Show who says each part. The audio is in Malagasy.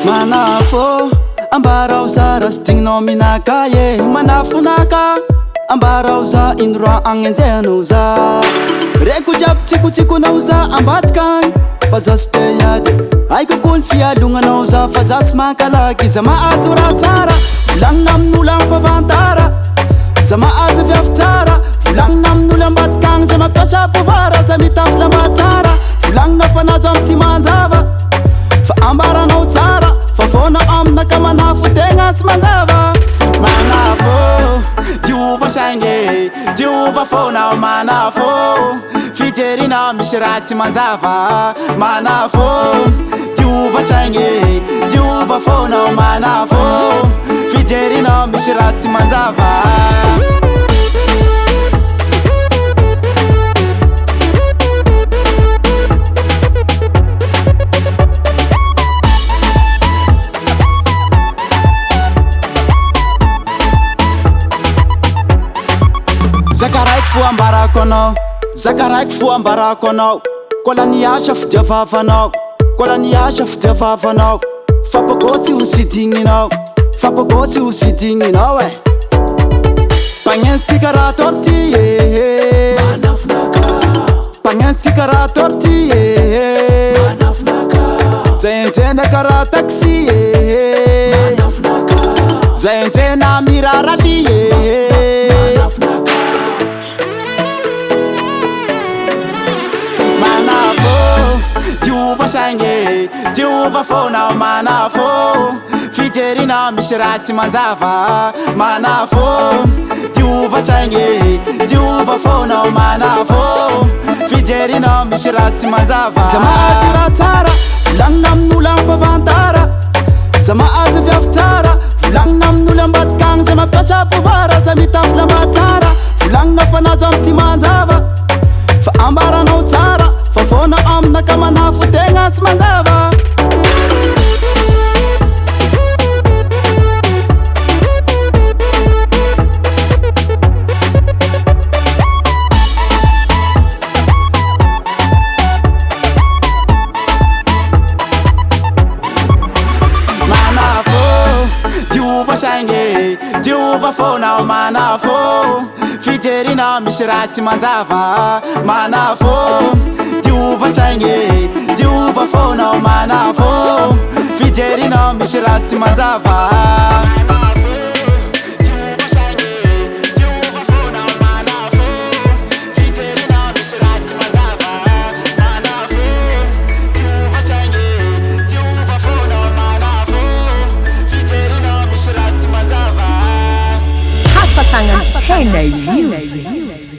Speaker 1: Manafo ambarao za rasdigninao minaka ye manafonaka ambarao za indroa agnenjehanao za reko jiaby tsikotsikonao za ambadikany fa za sy te hiady haiko ny fialognanao za fa za sy mankalaky za mahazo raha tsara volagnina amin'olo am'favantara za mahazo viavy tsara volagnina amin'olo ambadikany za mampiasa povara za mitafy lamba tsara volagnina fanazo amy tsy manjava fa ambaranao tsara fa fona aminaka manafo tegna sy manjava manafo diova saigny diova fona manafo fijerina misy raha tsy manjava manafo diova saigny diova fona manafo fijerina misy raha tsy manjava Zakaraiky fo ambarako anao zakaraiky fo ambarako anao kola niasa fidiavavanao kola niasa fidiavavanao fapagôtsy ho sidigninao fapagôtsy ho sidigninao e pagnensy ty karaha torty pagnensy ty karaha torty zainzena karaha taxi zainzena mirarali diova saigny diova fona manafo fijerina misy raha tsy manjava manafo diova saigny diova fona manafo fijerina misy raha tsy manjava za mahazo raha tsara volagnina amin'olo am'favantara za mahazo viavy tsara volagnina amin'olo ambadikany za mampiasa povara za mitafy lamba tsara volagnina fanazo amy tsy manjava fa ambaranao tsara fa fona aminaka manafo tegna sy manjava manafo diova saigny diova fona manafo fijerina misy raha tsy manjava manafo diova saigny diova fona manafo fijerina misy raha tsy manjava
Speaker 2: Hasatangan Henay Music.